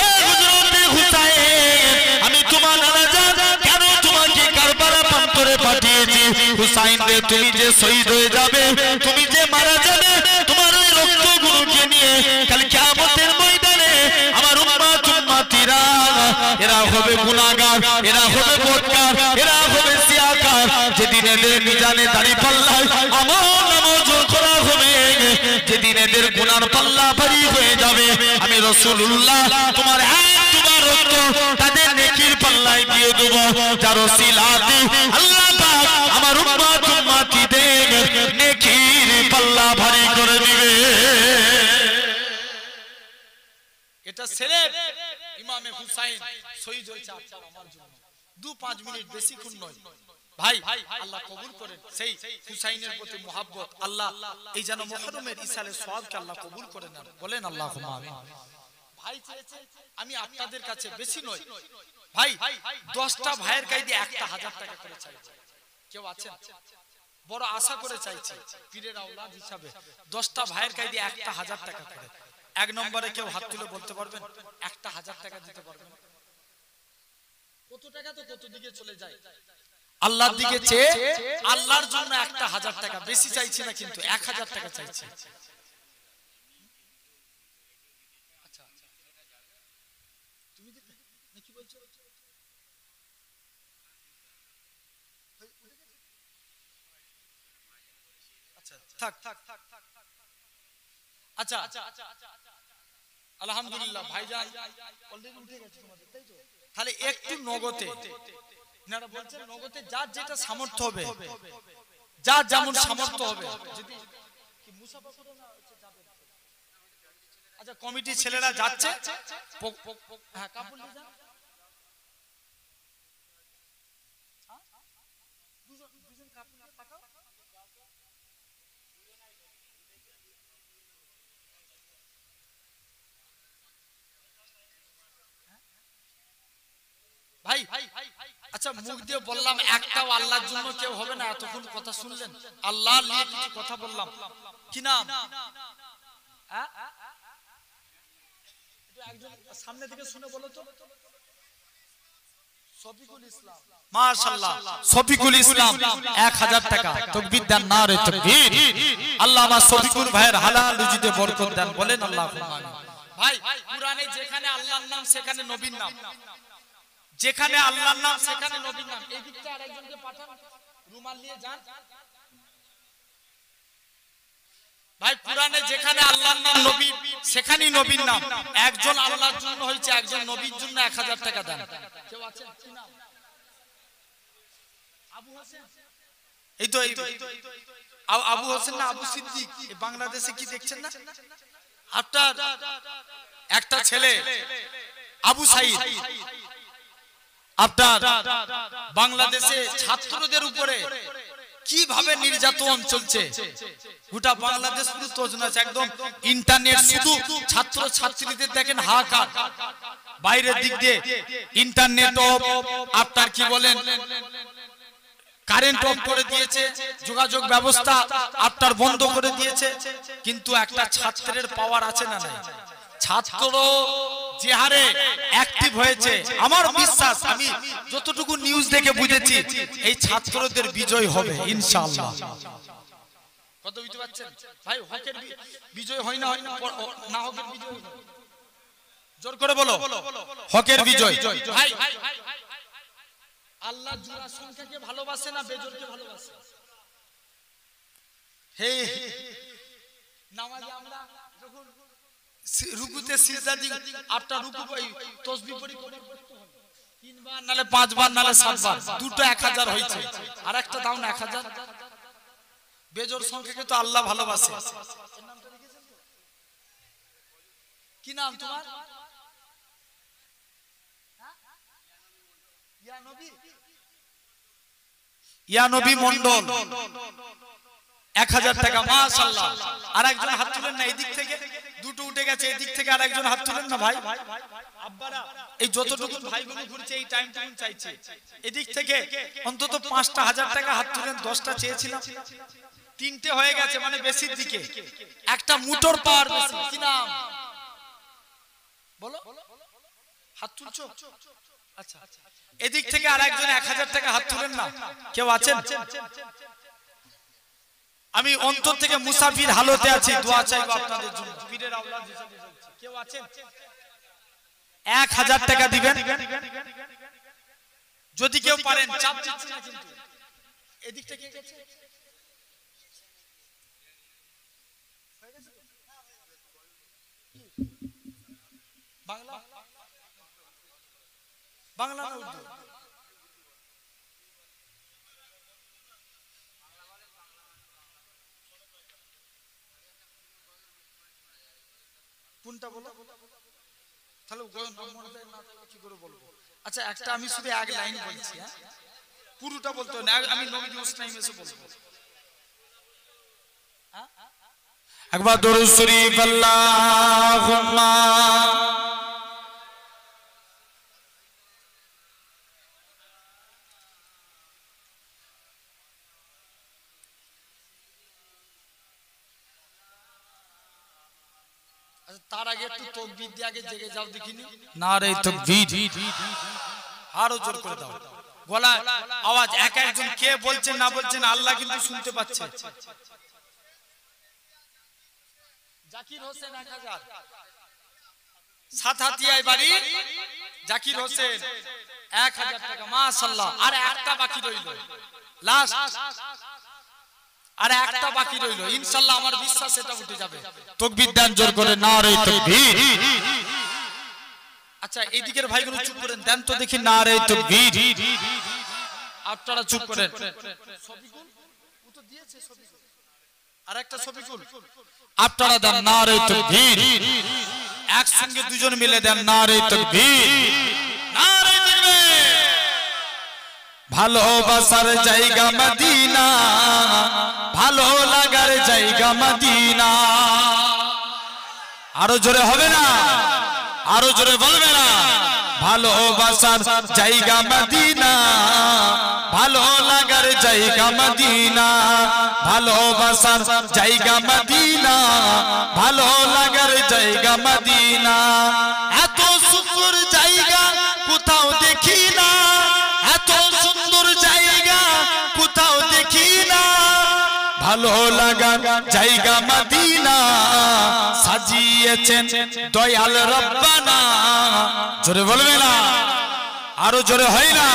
এ হযরত হুসাইন, আমি তোমার নানা জান কেন তোমাকে কারবালা প্রান্তরে পাঠিয়েছি? হুসাইন রে, তুমি যে শহীদ হয়ে যাবে, তুমি যে মারা যাবে, তোমার ওই রক্তগুলোকে নিয়ে কাল কিয়ামতের ময়দানে আমার উম্মত উম্মতিরা এরা হবে গুনাহগার, এরা হবে বদকার, এরা হবে সিয়াকার। যেদিন এদের মিজানে দাড়ি পাল্লায় আমল নামা যোগ করা হবে, যেদিন এদের গুনার পাল্লা ভারী হয়ে যাবে, আমি রাসূলুল্লাহ তোমার একবার রক্ত তাদের নেকির পাল্লায় দিয়ে দেব। যার ওসিলাতে আল্লাহ পাক আমার উম্মত উম্মতিদের নেকির পাল্লা ভারী করে দিবে। এটা সির্ফ ইমামে হুসাইন শহীদ হয়েছে আপনার আমার জন্য। 2-5 মিনিট বেশিক্ষণ নয় ভাই, আল্লাহ কবুল করেন সেই হুসাইনের প্রতি মহব্বত। আল্লাহ এই যেন মুহররমের ইসালের সওয়াবকে আল্লাহ কবুল করে নেন। বলেন আল্লাহুম্মা আমিন। ভাই চেয়েছে আমি আপনাদের কাছে বেশি নয় ভাই, 10টা ভাইয়ের গায়ে 1000 টাকা করে চাইছি। কেউ আছেন? বড় আশা করে চাইছি পীরের আওলাদ হিসাবে 10টা ভাইয়ের গায়ে 1000 টাকা করে। এক নম্বরে কেউ হাত তুলে বলতে পারবেন 1000 টাকা দিতে পারবেন? কত টাকা তো কত দিকে চলে যায়। আল্লাহর দিকে চেয়ে আল্লাহর জন্য 1000 টাকা, বেশি চাইছি না কিন্তু 1000 টাকা চাইছি। আচ্ছা তুমি দিতে নাকি বলছো? আচ্ছা থাক থাক থাক থাক। আচ্ছা আলহামদুলিল্লাহ ভাইজান অলরেডি উঠে গেছে তোমাদের, তাই তো? তাহলে একটু নগদে, আপনারা বলছেন নগদে যার যেটা সামর্থ্য হবে, যার যেমন সামর্থ্য হবে। যদি কি মুসাফা করে না যাবে? আচ্ছা কমিটি ছেলেরা যাচ্ছে, হ্যাঁ কাপড় নিয়ে যান। দুজন কাপড় পাঠাও। ভাই আচ্ছা মুখ দিয়ে বললাম একটাও আল্লাহর জন্য কেউ হবে না, এতক্ষণ কথা শুনলেন, আল্লাহ নিয়ে কিছু কথা বললাম। কি নাম? একজন সামনে থেকে শুনে বলো তো। শফিকুল ইসলাম, মাশাআল্লাহ শফিকুল ইসলাম 1000 টাকা। তাকবীর দেন, নারে তাকবীর। আল্লাহ আমার শফিকুল ভাইয়ের হালাল রুজিতে বরকত দেন। বলেন আল্লাহুম্মা আমিন। ভাই কুরআনে যেখানে আল্লাহর নাম সেখানে নবীর নাম, যেখানে আল্লাহর নাম সেখানে নবীর নাম। এই দিকটা আরেকজনকে পাঠান, রুমাল নিয়ে যান। ভাই কুরআনে যেখানে আল্লাহর নাম নবী সেখানেই নবীর নাম। একজন আল্লাহর জন্য হয়েছে, একজন নবীর জন্য 1000 টাকা দেন। কেউ আছেন? কি নাম? আবু হোসেন। এই তো আবু হোসেন না আবু সিদ্দিক? বাংলাদেশে কি দেখছেন না আপনার একটা ছেলে আবু সাইদ, আপনার বাংলাদেশে ছাত্রদের উপরে কিভাবে নির্যাতন চলছে, গোটা বাংলাদেশ পুরো তছনছ, একদম ইন্টারনেট শুধু ছাত্র ছাত্রীদের দেখেন হাহাকার। বাইরের দিক দিয়ে ইন্টারনেট অফ, আপনার কি বলেন কারেন্ট অফ করে দিয়েছে, যোগাযোগ ব্যবস্থা আপনার বন্ধ করে দিয়েছে, কিন্তু একটা ছাত্রের পাওয়ার আছে না নাই? ছাত্র যে হারে অ্যাক্টিভ হয়েছে, আমার বিশ্বাস, আমি যতটুকু নিউজ দেখে বুঝেছি, এই ছাত্রদের বিজয় হবে ইনশাআল্লাহ। কত বুঝতে পারছেন ভাই? হকের বিজয় হয় না, হয় না, না হকের বিজয়, জোর করে বলো হকের বিজয়। ভাই আল্লাহ জোড়া সংখ্যাকে ভালোবাসে না বেজোরকে ভালোবাসে? হে নামাজে আমরা যখন রুকুতে সিজদা দিই, আপনার রুকু তাসবিহ পড়ি তিনবার নালে পাঁচবার নালে সাতবার, দুটো 1000 হয়েছে, আর একটা দাও না 1000। বেজোর সংখ্যাকে তো আল্লাহ ভালোবাসে। কি নাম তোমার? ইয়া নবী মন্ডল, 1000 টাকা, মাশাআল্লাহ। আর একজন হাত তুলেন না, এদিক থেকে দুটো উঠে গেছে, এদিক থেকে আর একজন হাত তুলেন না ভাই। আব্বারা এই যতটুকু ভাইগুলো ঘুরছে এই টাইম টাইম চাইছে, এদিক থেকে অন্তত 5টা 1000 টাকা হাত তুলেন। 10টা চেয়েছিলাম, 3টে হয়ে গেছে, মানে বেশির দিকে। একটা মোটর পাওয়ার বেশি। কি নাম বলো? হাত তুলছো? আচ্ছা, এদিক থেকে আর একজন 1000 টাকা হাত তুলেন না, কেউ আছেন? আমি অন্তর থেকে মুসাফির হালতে আছি, দোয়া চাইবো আপনাদের জন্য, পীরের আওলাদ হিসেবে বলছি। কেউ আছেন? 1000 টাকা দিবেন যদি কেউ পারেন। চাপ দিচ্ছি না কিন্তু। এদিক থেকে গেছে বাংলা, বাংলা না উর্দু? কোনটা বলো তাহলে কি করে বলবো? আচ্ছা, একটা আমি শুধু এক লাইন বলছি, হ্যাঁ, পুরোটা বলতে না, আমি নবী মুসলিম এসে বলবো। একবার দরুদ শরীফ আল্লাহুম্মা তার আগে একটু তাকবীর দিয়ে আগে জেগে যাও দেখিনি। নারে তাকবীর, আরো জোর করে দাও, গলা আওয়াজ। এক একজন কে বলছেন না বলছেন আল্লাহ কিন্তু শুনতে পাচ্ছে। জাকির হোসেন 1000, সাতহাতিয়ায় বাড়ি জাকির হোসেন 1000 টাকা, মাশাআল্লাহ। আর একটা বাকি রইল, লাস্ট আর একটা বাকি রইল, ইনশাআল্লাহ আমার বিশ্বাস এটা উঠে যাবে। তাকবীর দেন জোর করে, নারে তাকবীর। আচ্ছা, এইদিকের ভাইগুলো চুপ করেন, দেন তো দেখি নারে তাকবীর। আপনারা চুপ করেন। সবিকুল ও তো দিয়েছে, সবিকুল আর একটা সবিকুল আপনারা দেন নারে তাকবীর। একসঙ্গে দুজন মিলে দেন নারে তাকবীর, নারে তাকবীর। ভালোবাসার জায়গা মদিনা, ভালো লাগার জায়গা মদিনা। আরো জোরে হবে না? আরো জোরে বলবে না? ভালোবাসার জায়গা মদিনা, ভালো লাগার জায়গা মদিনা। ভালোবাসার জায়গা মদিনা, ভালো লাগার জায়গা মদিনা। এত সুন্দর জায়গা কোথাও দেখি না, এত সুন্দর জায়গা কোথাও দেখি না। ভালো লাগার জায়গা মদিনা, সাজিয়েছেন দয়াল রব্বানা। জোরে বলবে না? আরো জোরে হয় না?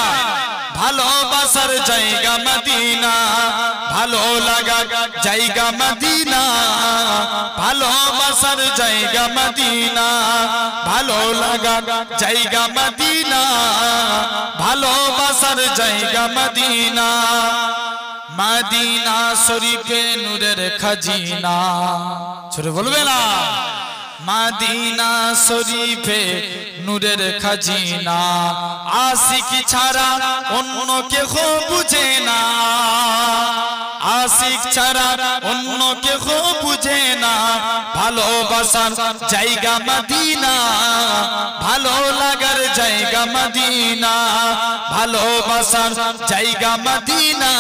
ভালোবাসার জায়গা মদিনা, ভালো লাগার জায়গা মদিনা। ভালোবাসার জায়গা মদিনা, ভালো লাগার জায়গা মদিনা। ভালোবাসার জায়গা মদিনা। মদিনা শরীফে নূরের খাজিনা। ছোট বলবে না? মদিনা শরীফে নূরের খাজিনা, আশিক ছাড়া অন্য কেউ বুঝে না। আশিক ছাড়া অন্য কেউ বুঝে না ভালোবাসার জায়গা মদিনা ভালো লাগার জায়গা মদিনা ভালোবাসার জায়গা মদিনা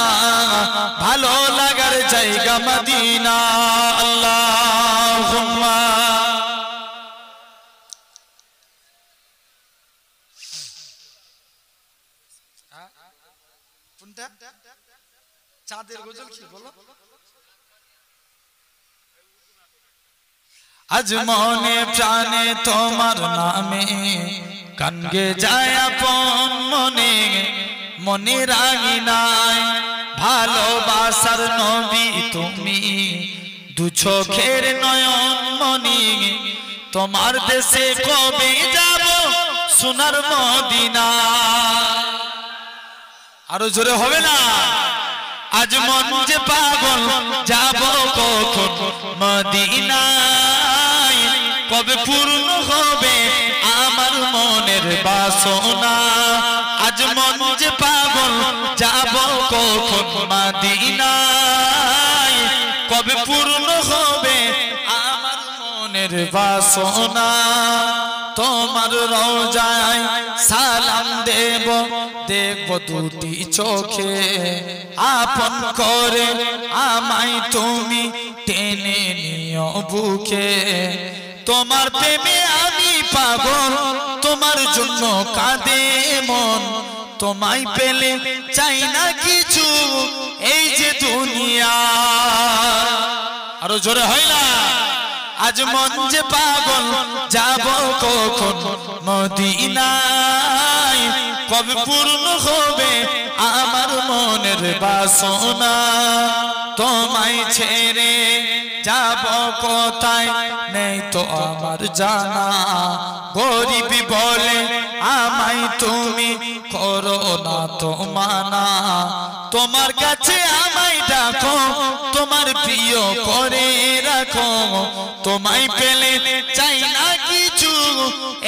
ভালো লাগার জায়গা মদিনা আল্লাহুম্মা কোনটা চাঁদের গজল কি বলো আজ মনে প্রাণে তোমার নামে কানগে যায় আপন মনে মনে রাঙিনায় ভালোবাসার নবী তুমি দু চোখের নয়ন মনি তোমার দেশে কবে যাব সোনার মদিনা আরো জোরে হবে না আজ মন যে পাগল যাব কখন মদিনায় কবে পূর্ণ হবে আমার মনের বাসনা আজ মন যে পাগল যাব কখন মদিনায় কবে পূর্ণ হবে আমার মনের বাসনা তোমার রওজায় সালাম দেব দেখব দুটি চোখে আপন করে আমায় তুমি টেনে নিও বুকে তোমার প্রেমে আমি পাগল তোমার জন্য কাঁদে মন তোমায় পেলে চাই না কিছু এই যে দুনিয়া আরো জোরে হয় না আজ মন যে পাগল যাব কখন মদিনায় কবে পূর্ণ হবে আমার মনের বাসনা তোমায় ছেড়ে যাব কোথায় নেই তো আমার জানা গরিব বলে আমায় তুমি করো না তো মানা তোমার কাছে আমায় ডাকো তোমার প্রিয় করে রাখো তোমায় পেলে চাই না কিছু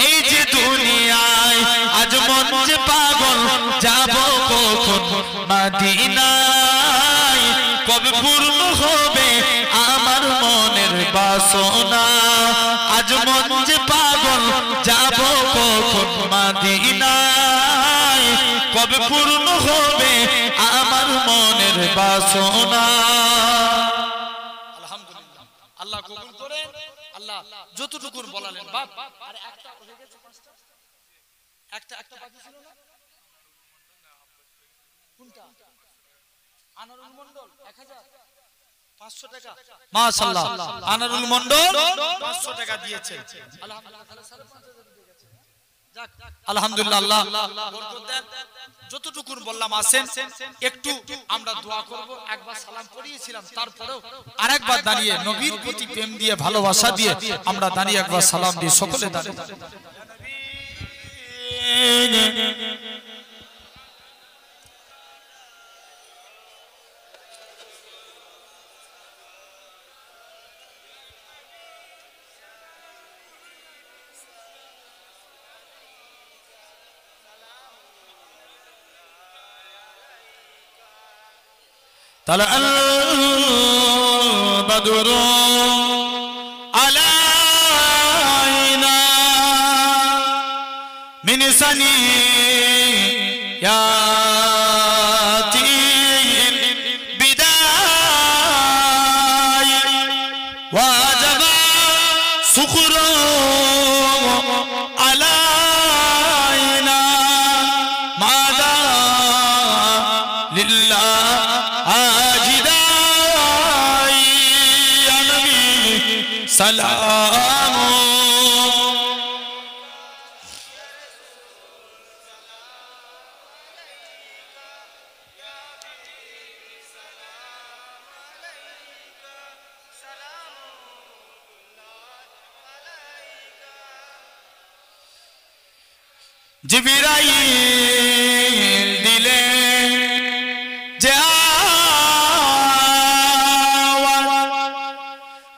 এই যে দুনিয়ায় আজ মন যে পাগল যাব কখন মদিনায় কবে পূর্ণ হবে আমার মনের বাসনা আজ মন যে পাগল যাব কখন মদিনায় কবে পূর্ণ হবে আমার মনের বাসনা আলহামদুলিল্লাহ আল্লাহ কবুল করেন আল্লাহ যতটুকুর বলালেন বাপ আর একটা হয়ে গেছে পাঁচটা একটা বাকি ছিল না কোনটা আনারুল মণ্ডল 1500 টাকা মাশাআল্লাহ আনারুল মণ্ডল 500 টাকা দিয়েছে আলহামদুলিল্লাহ আল্লাহ বরকত দেন যতটুকুর বললাম আসেন একটু আমরা দোয়া করব একবার সালাম পড়িয়েছিলাম তারপরেও আরেকবার দাঁড়িয়ে নবীর প্রতি প্রেম দিয়ে ভালোবাসা দিয়ে আমরা দাঁড়িয়ে একবার সালাম দিয়ে সকলে দাঁড়িয়ে طلع البدر علينا من ثنيات البداية وجب سخر علينا ماذا لله سلام জিবরাইল দিলে যা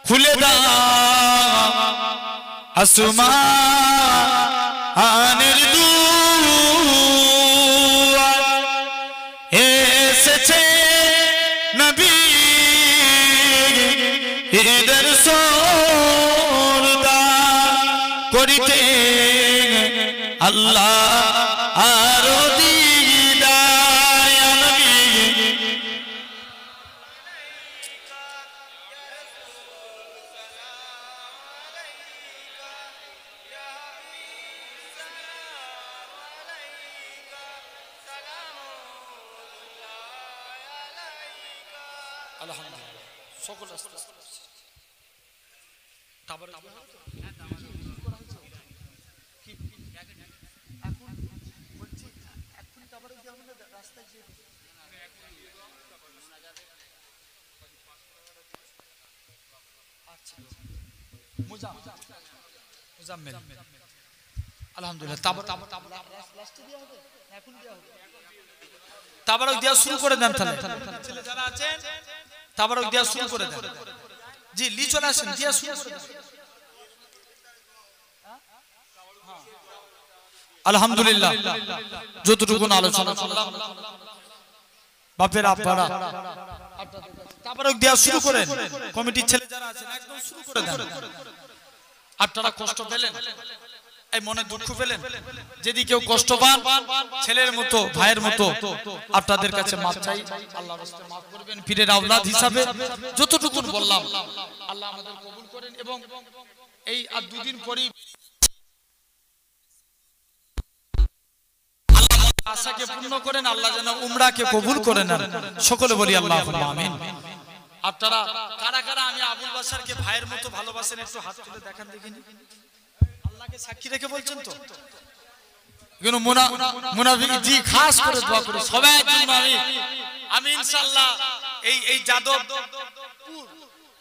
খুলে দাও আসমানের দুয়ার এসেছে নবী ঈদের সরদার করিতে আল্লাহ আরো দিদার ইয়া নবী আলহামদুলিল্লাহ সকল আস্তে আস্তে তাবারক আলহামদুলিল্লাহ তাবারক দেওয়া শুরু করে দেন তাহলে ছেলে যারা আছেন তাবারক দেওয়া শুরু করে দেন জি লি চলে আসেন দেওয়া শুরু করে দেন আলহামদুলিল্লাহ যতটুকু আলোচনা করলাম বাপের আপনারা তাবারক দেওয়া শুরু করেন কমিটির ছেলে যারা আছেন একদম শুরু করে দেন আপনারা কষ্ট পেলেন এই মনে দুঃখ পেলেন যদি কেউ কষ্ট পান ছেলের মতো ভাইয়ের মতো আপনাদের কাছে মাফ চাই আল্লাহর রাস্তায় মাফ করবেন পীরের আওলাদ হিসাবে যতটুকু বললাম আল্লাহ আমাদের কবুল করেন এবং এই আর দুদিন পরেই আল্লাহ আশাকে পূর্ণ করেন আল্লাহ যেন উমরাকে কবুল করে নেন সকলে বলি আল্লাহুম্মা আমিন আপনারা কারা কারা আমি আবুল বাশারকে ভাইয়ের মতো ভালোবাসেন একটু হাত তুলে দেখান দেখিনি আল্লাহকে সাক্ষী রেখে বলছেন তো কিন্তু মুনাফিক জি খাস করে দোয়া করে সবাই জন্য আমি ইনশাআল্লাহ এই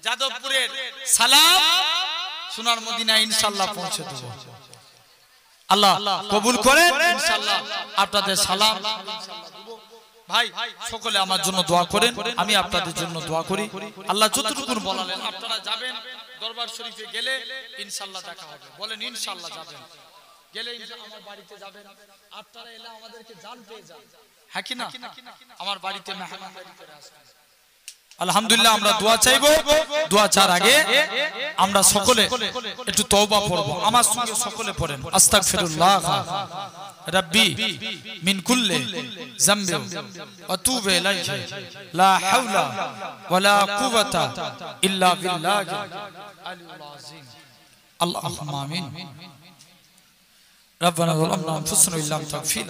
যাদবপুরের সালাম সোনার মদিনা ইনশাআল্লাহ পৌঁছে দেব আল্লাহ কবুল করেন ইনশাআল্লাহ আপনাদের সালাম ভাই সকলে আমার জন্য দোয়া করেন আমি আপনাদের জন্য দোয়া করি আল্লাহ যতটুকু বলালেন আপনারা যাবেন দরবার শরীফে গেলে ইনশাআল্লাহ দেখা হবে বলেন ইনশাআল্লাহ যাবেন গেলে আমার বাড়িতে যাবেন আপনারা এলে আমাদেরকে জান পেয়ে যান হ্যাঁ কি না আমার বাড়িতে মেহমানদারি করে আসবেন আলহামদুলিল্লাহ আমরা দোয়া চাইবো দোয়া চার আগে আমরা সকলে একটু তওবা পড়ব আমার সঙ্গে সকলে পড়েন আস্তাগফিরুল্লাহ রাব্বি মিন কুল্লি যামবি ওয়া তুবু ইলাইহি লা হাওলা ওয়ালা কুওয়াতা ইল্লা বিল্লাহি আলিয়্যিল আযীম আল্লাহুম্মা আমিন রব্বানা যালামনা আনফুসানা ইল্লাম তাগফির